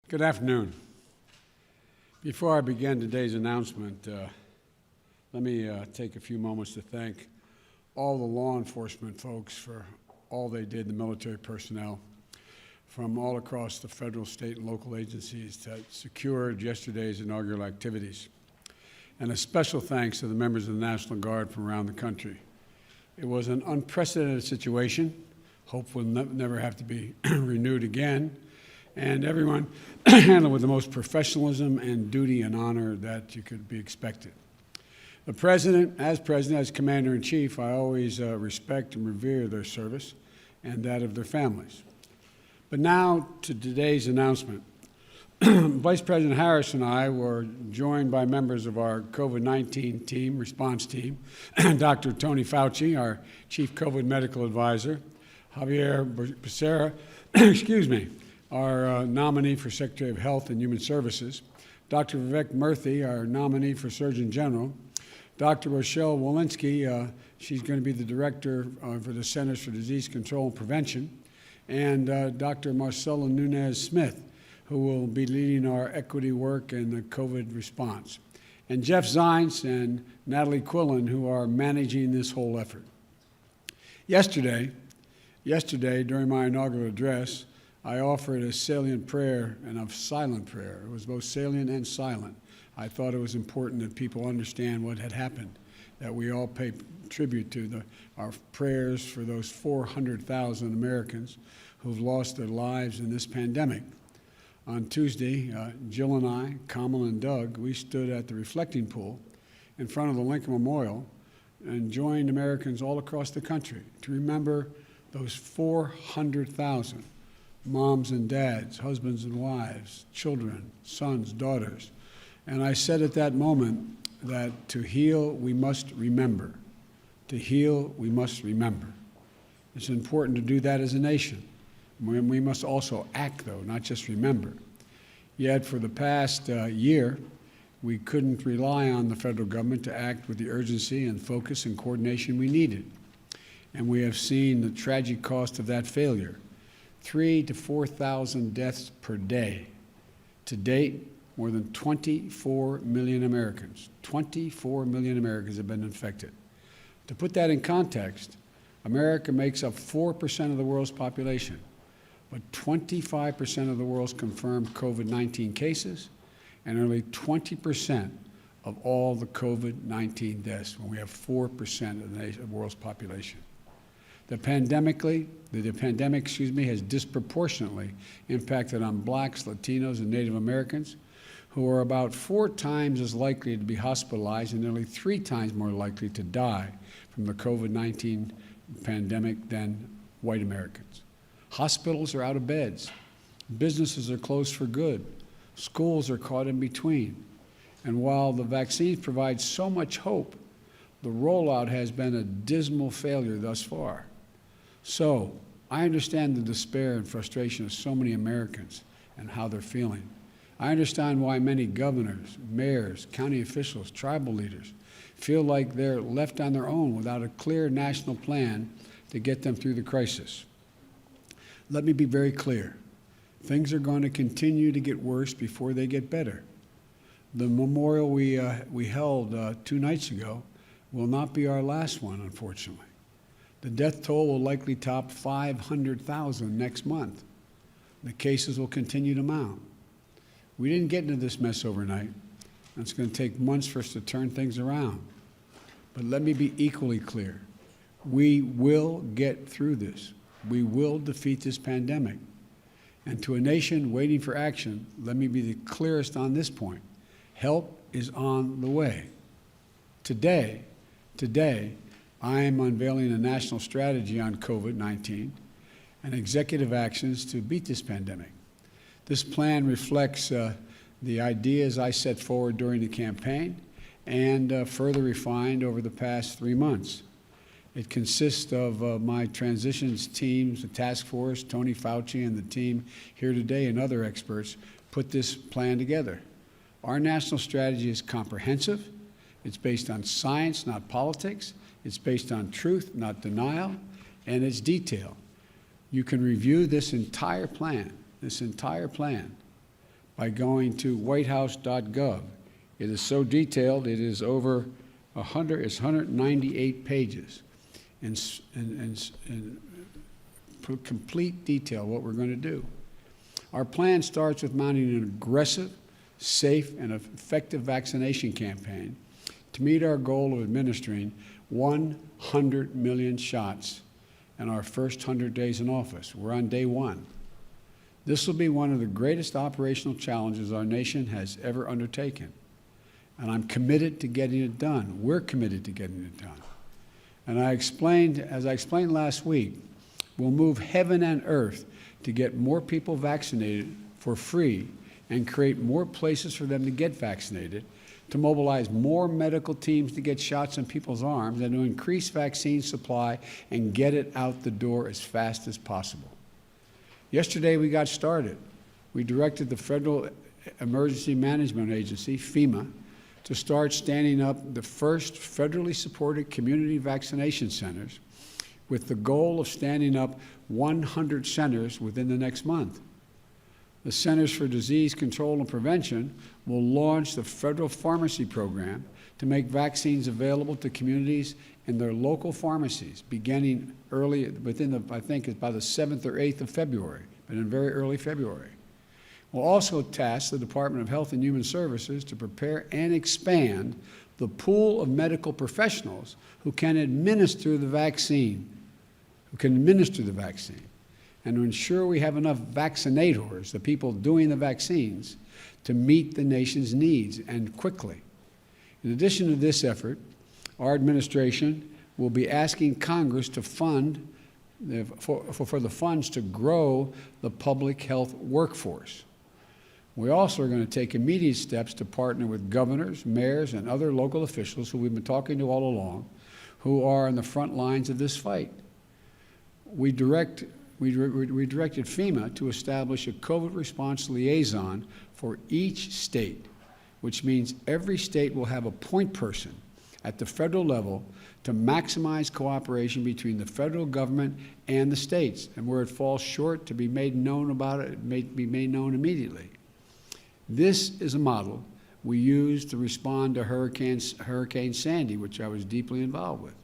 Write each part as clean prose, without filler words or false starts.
Good afternoon. Before I begin today's announcement, let me take a few moments to thank all the law enforcement folks for all they did, the military personnel from all across the federal, state, and local agencies that secured yesterday's inaugural activities. And a special thanks to the members of the National Guard from around the country. It was an unprecedented situation. Hope will never have to be renewed again. And everyone handled with the most professionalism and duty and honor that you could be expected. The President, as Commander-in-Chief, I always respect and revere their service and that of their families. But now to today's announcement. Vice President Harris and I were joined by members of our COVID-19 team, response team, Dr. Tony Fauci, our Chief COVID Medical Advisor, Javier Becerra, our nominee for Secretary of Health and Human Services, Dr. Vivek Murthy, our nominee for Surgeon General, Dr. Rochelle Walensky, she's going to be the Director for the Centers for Disease Control and Prevention, and Dr. Marcela Nunez-Smith, who will be leading our equity work in the COVID response, and Jeff Zients and Natalie Quillen, who are managing this whole effort. Yesterday, during my inaugural address, I offered a salient prayer and a silent prayer. It was both salient and silent. I thought it was important that people understand what had happened, that we all pay tribute to our prayers for those 400,000 Americans who've lost their lives in this pandemic. On Tuesday, Jill and I, Kamal and Doug, we stood at the reflecting pool in front of the Lincoln Memorial and joined Americans all across the country to remember those 400,000 moms and dads, husbands and wives, children, sons, daughters. And I said at that moment that to heal, we must remember. To heal, we must remember. It's important to do that as a nation. We must also act, though, not just remember. Yet for the past year, we couldn't rely on the federal government to act with the urgency and focus and coordination we needed. And we have seen the tragic cost of that failure. 3,000 to 4,000 deaths per day. To date, more than 24 million Americans, 24 million Americans have been infected. To put that in context, America makes up 4% of the world's population, but 25% of the world's confirmed COVID-19 cases and only 20% of all the COVID-19 deaths when we have 4% of the world's population. The pandemic has disproportionately impacted on blacks, Latinos, and Native Americans, who are about 4 times as likely to be hospitalized and nearly 3 times more likely to die from the COVID-19 pandemic than white Americans. Hospitals are out of beds. Businesses are closed for good. Schools are caught in between. And while the vaccines provide so much hope, the rollout has been a dismal failure thus far. So I understand the despair and frustration of so many Americans and how they're feeling. I understand why many governors, mayors, county officials, tribal leaders feel like they're left on their own without a clear national plan to get them through the crisis. Let me be very clear. Things are going to continue to get worse before they get better. The memorial we held 2 nights ago will not be our last one, unfortunately. The death toll will likely top 500,000 next month. The cases will continue to mount. We didn't get into this mess overnight, and it's going to take months for us to turn things around. But let me be equally clear. We will get through this. We will defeat this pandemic. And to a nation waiting for action, let me be the clearest on this point. Help is on the way. Today, I am unveiling a national strategy on COVID-19 and executive actions to beat this pandemic. This plan reflects the ideas I set forward during the campaign and further refined over the past 3 months. It consists of my transitions teams, the task force, Tony Fauci and the team here today and other experts put this plan together. Our national strategy is comprehensive. It's based on science, not politics. It's based on truth, not denial, and it's detailed. You can review this entire plan by going to whitehouse.gov. It is so detailed, it is over 198 pages in complete detail what we're going to do. Our plan starts with mounting an aggressive, safe, and effective vaccination campaign to meet our goal of administering 100 million shots in our first 100 days in office. We're on day one. This will be one of the greatest operational challenges our nation has ever undertaken. And I'm committed to getting it done. We're committed to getting it done. And as I explained last week, we'll move heaven and earth to get more people vaccinated for free and create more places for them to get vaccinated, to mobilize more medical teams to get shots in people's arms, and to increase vaccine supply and get it out the door as fast as possible. Yesterday, we got started. We directed the Federal Emergency Management Agency, FEMA, to start standing up the first federally supported community vaccination centers with the goal of standing up 100 centers within the next month. The Centers for Disease Control and Prevention will launch the federal pharmacy program to make vaccines available to communities in their local pharmacies, beginning early, I think it's by the 7th or 8th of February, but in very early February. We'll also task the Department of Health and Human Services to prepare and expand the pool of medical professionals who can administer the vaccine, and to ensure we have enough vaccinators, the people doing the vaccines, to meet the nation's needs, and quickly. In addition to this effort, our administration will be asking Congress to fund for the funds to grow the public health workforce. We also are going to take immediate steps to partner with governors, mayors, and other local officials who we've been talking to all along, who are on the front lines of this fight. We directed FEMA to establish a COVID response liaison for each state, which means every state will have a point person at the federal level to maximize cooperation between the federal government and the states, and where it falls short, to be made known about it, be made known immediately. This is a model we used to respond to Hurricane Sandy, which I was deeply involved with.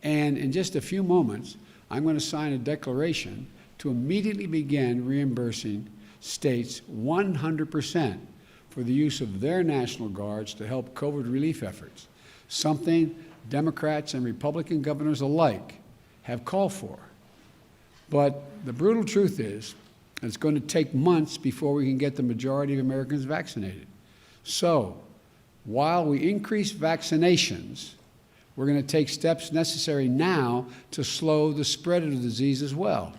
And in just a few moments, I'm going to sign a declaration to immediately begin reimbursing states 100% for the use of their National Guards to help COVID relief efforts, something Democrats and Republican governors alike have called for. But the brutal truth is, it's going to take months before we can get the majority of Americans vaccinated. So, while we increase vaccinations, we're going to take steps necessary now to slow the spread of the disease as well.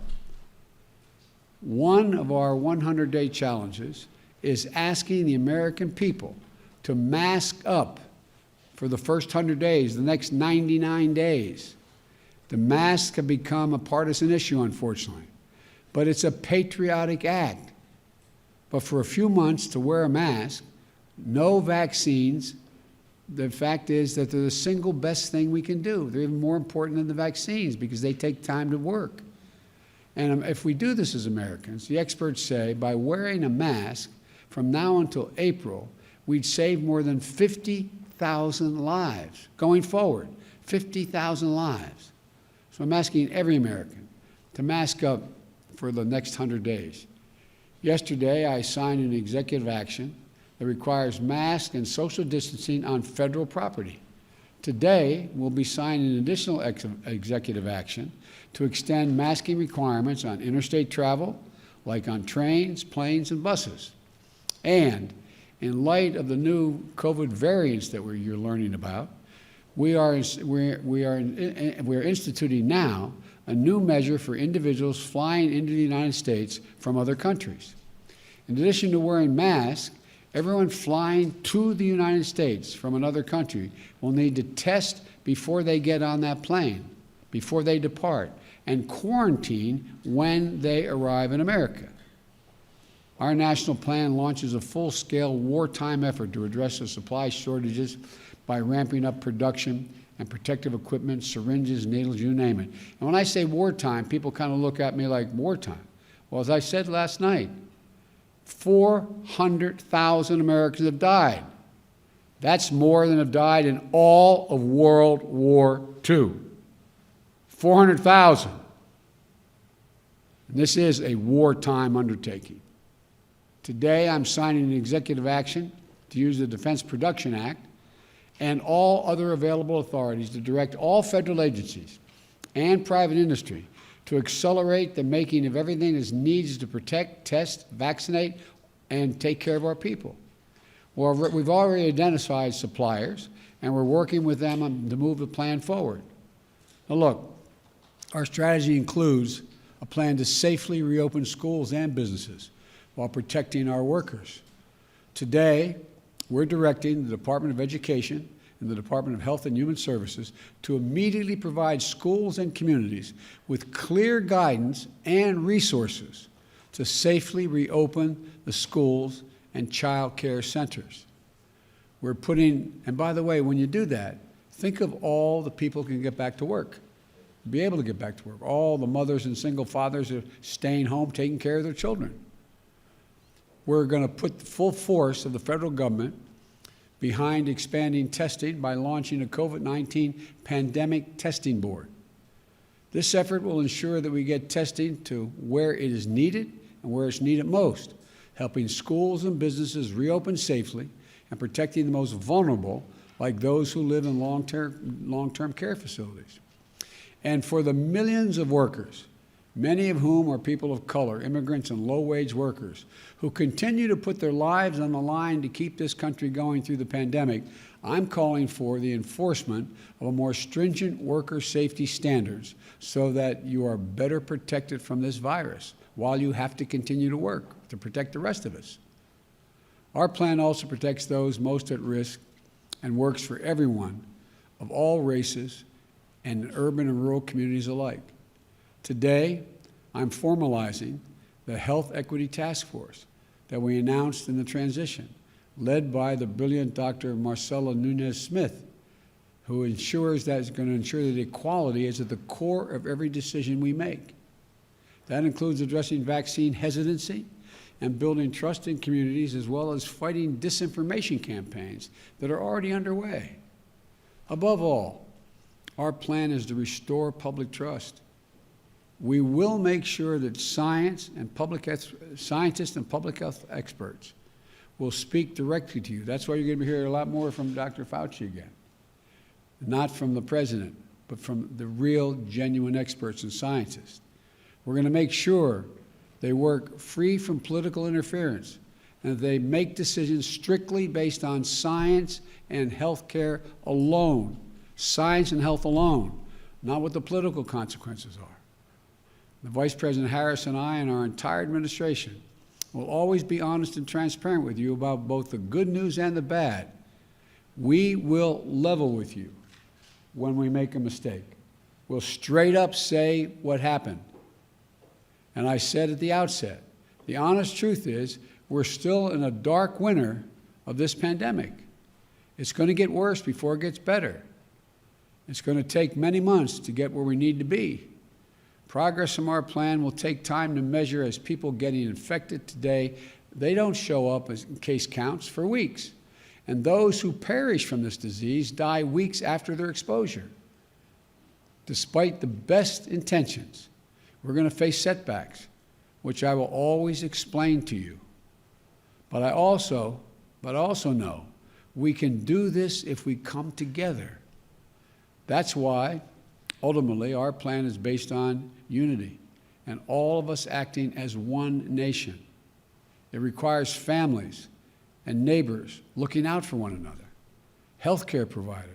One of our 100-day challenges is asking the American people to mask up for the first 100 days, the next 99 days. The masks have become a partisan issue, unfortunately, but it's a patriotic act. But for a few months to wear a mask, no vaccines, the fact is that they're the single best thing we can do. They're even more important than the vaccines because they take time to work. And if we do this as Americans, the experts say by wearing a mask from now until April, we'd save more than 50,000 lives going forward, 50,000 lives. So I'm asking every American to mask up for the next 100 days. Yesterday, I signed an executive action that requires masks and social distancing on federal property. Today, we'll be signing an additional executive action to extend masking requirements on interstate travel, like on trains, planes, and buses. And in light of the new COVID variants that you're learning about, we are instituting now a new measure for individuals flying into the United States from other countries. In addition to wearing masks, everyone flying to the United States from another country will need to test before they get on that plane, before they depart, and quarantine when they arrive in America. Our national plan launches a full-scale wartime effort to address the supply shortages by ramping up production and protective equipment, syringes, needles, you name it. And when I say wartime, people kind of look at me like, wartime? Well, as I said last night, 400,000 Americans have died. That's more than have died in all of World War II. 400,000. And this is a wartime undertaking. Today, I'm signing an executive action to use the Defense Production Act and all other available authorities to direct all federal agencies and private industry to accelerate the making of everything that's needed to protect, test, vaccinate, and take care of our people. Well, we've already identified suppliers, and we're working with them to move the plan forward. Now look, our strategy includes a plan to safely reopen schools and businesses while protecting our workers. Today, we're directing the Department of Education and the Department of Health and Human Services to immediately provide schools and communities with clear guidance and resources to safely reopen the schools and child care centers. We're putting, and by the way, when you do that, think of all the people who can get back to work, be able to get back to work, all the mothers and single fathers who are staying home, taking care of their children. We're going to put the full force of the federal government behind expanding testing by launching a COVID-19 pandemic testing board. This effort will ensure that we get testing to where it is needed and where it's needed most, helping schools and businesses reopen safely and protecting the most vulnerable, like those who live in long-term care facilities. And for the millions of workers, many of whom are people of color, immigrants and low-wage workers, who continue to put their lives on the line to keep this country going through the pandemic, I'm calling for the enforcement of a more stringent worker safety standards so that you are better protected from this virus while you have to continue to work to protect the rest of us. Our plan also protects those most at risk and works for everyone of all races and urban and rural communities alike. Today, I'm formalizing the Health Equity Task Force that we announced in the transition, led by the brilliant Dr. Marcela Nunez-Smith, who is going to ensure that equality is at the core of every decision we make. That includes addressing vaccine hesitancy and building trust in communities, as well as fighting disinformation campaigns that are already underway. Above all, our plan is to restore public trust. We will make sure that scientists and public health experts will speak directly to you. That's why you're going to be hearing a lot more from Dr. Fauci again. Not from the president, but from the real, genuine experts and scientists. We're going to make sure they work free from political interference and that they make decisions strictly based on science and health care alone. Science and health alone, not what the political consequences are. The Vice President Harris and I and our entire administration will always be honest and transparent with you about both the good news and the bad. We will level with you when we make a mistake. We'll straight up say what happened. And I said at the outset, the honest truth is we're still in a dark winter of this pandemic. It's going to get worse before it gets better. It's going to take many months to get where we need to be. Progress from our plan will take time to measure as people getting infected today, they don't show up as case counts for weeks. And those who perish from this disease die weeks after their exposure. Despite the best intentions, we're going to face setbacks, which I will always explain to you. But I also know we can do this if we come together. That's why, ultimately, our plan is based on unity and all of us acting as one nation. It requires families and neighbors looking out for one another, healthcare providers,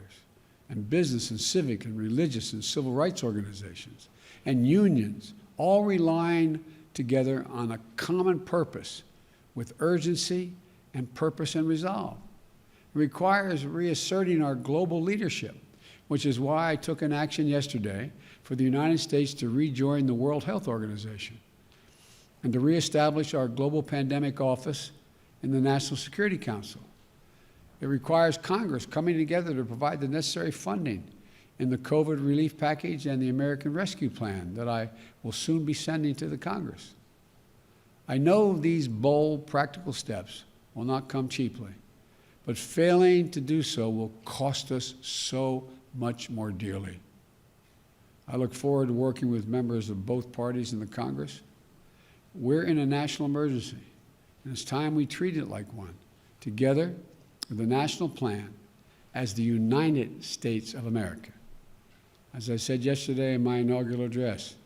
and business and civic and religious and civil rights organizations, and unions, all relying together on a common purpose with urgency and purpose and resolve. It requires reasserting our global leadership, which is why I took an action yesterday for the United States to rejoin the World Health Organization and to reestablish our global pandemic office in the National Security Council. It requires Congress coming together to provide the necessary funding in the COVID relief package and the American Rescue Plan that I will soon be sending to the Congress. I know these bold, practical steps will not come cheaply, but failing to do so will cost us so much more dearly. I look forward to working with members of both parties in the Congress. We're in a national emergency, and it's time we treat it like one, together with a national plan as the United States of America. As I said yesterday in my inaugural address,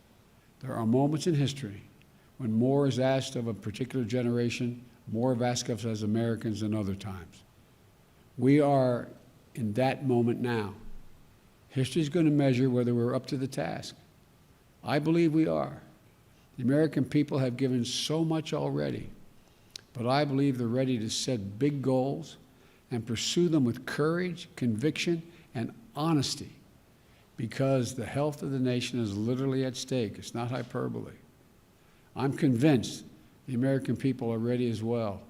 there are moments in history when more is asked of a particular generation, more is asked of us as Americans than other times. We are in that moment now. History is going to measure whether we're up to the task. I believe we are. The American people have given so much already, but I believe they're ready to set big goals and pursue them with courage, conviction, and honesty, because the health of the nation is literally at stake. It's not hyperbole. I'm convinced the American people are ready as well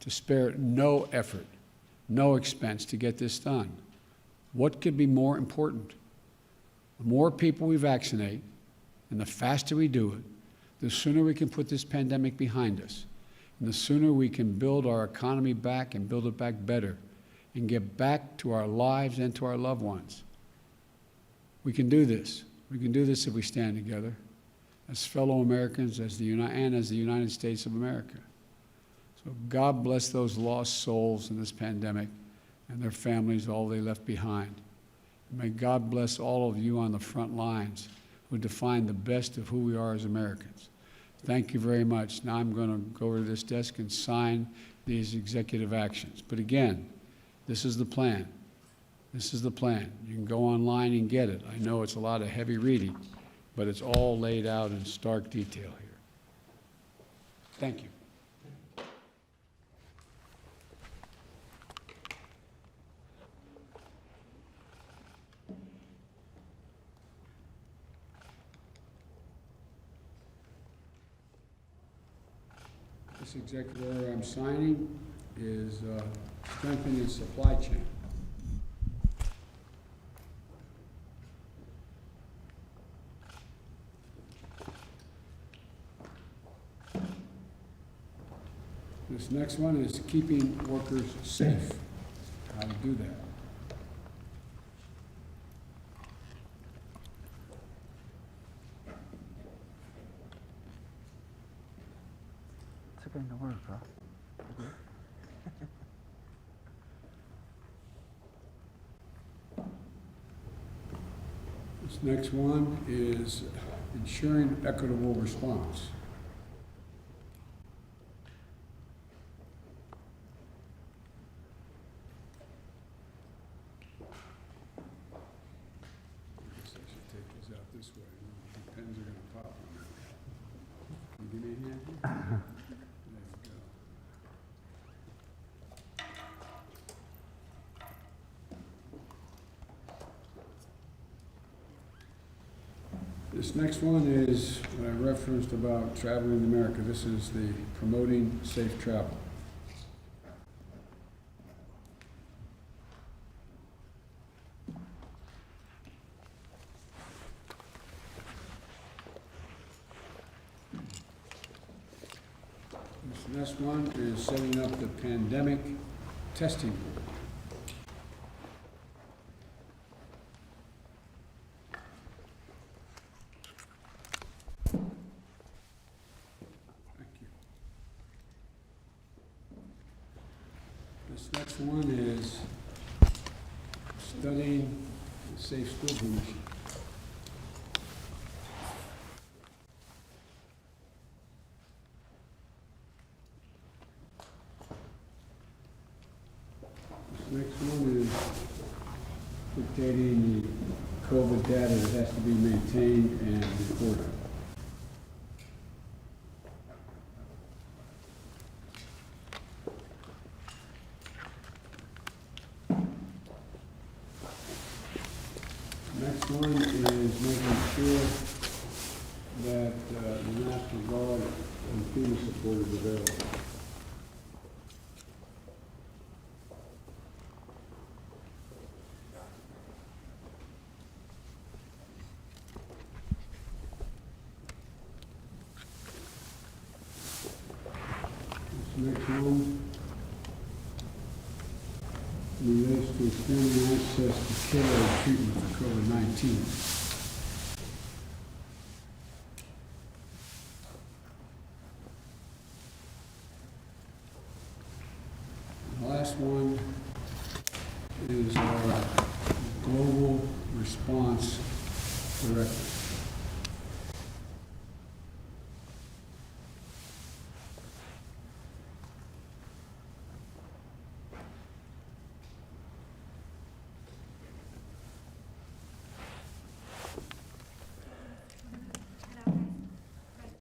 to spare no effort, no expense to get this done. What could be more important? The more people we vaccinate and the faster we do it, the sooner we can put this pandemic behind us, and the sooner we can build our economy back and build it back better and get back to our lives and to our loved ones. We can do this. We can do this if we stand together as fellow Americans, as the United States of America. So God bless those lost souls in this pandemic and their families, all they left behind. And may God bless all of you on the front lines who define the best of who we are as Americans. Thank you very much. Now I'm going to go over to this desk and sign these executive actions. But again, this is the plan. This is the plan. You can go online and get it. I know it's a lot of heavy reading, but it's all laid out in stark detail here. Thank you. This executive order I'm signing is strengthening the supply chain. This next one is keeping workers safe. How to do that. It's going to work, huh? This next one is ensuring equitable response. This way. The pens are going to pop on that. Can you give me a hand here? There we go. This next one is what I referenced about traveling in America. This is the promoting safe travel. This next one is setting up the pandemic testing board. Thank you. This next one is studying the Safe Schools Initiative. Next one is dictating the COVID data that has to be maintained and recorded. Next one is making sure that the National Guard and FEMA support is available. Next one relates to expanding access to care and treatment for COVID-19. The last one is our Global Response Directive.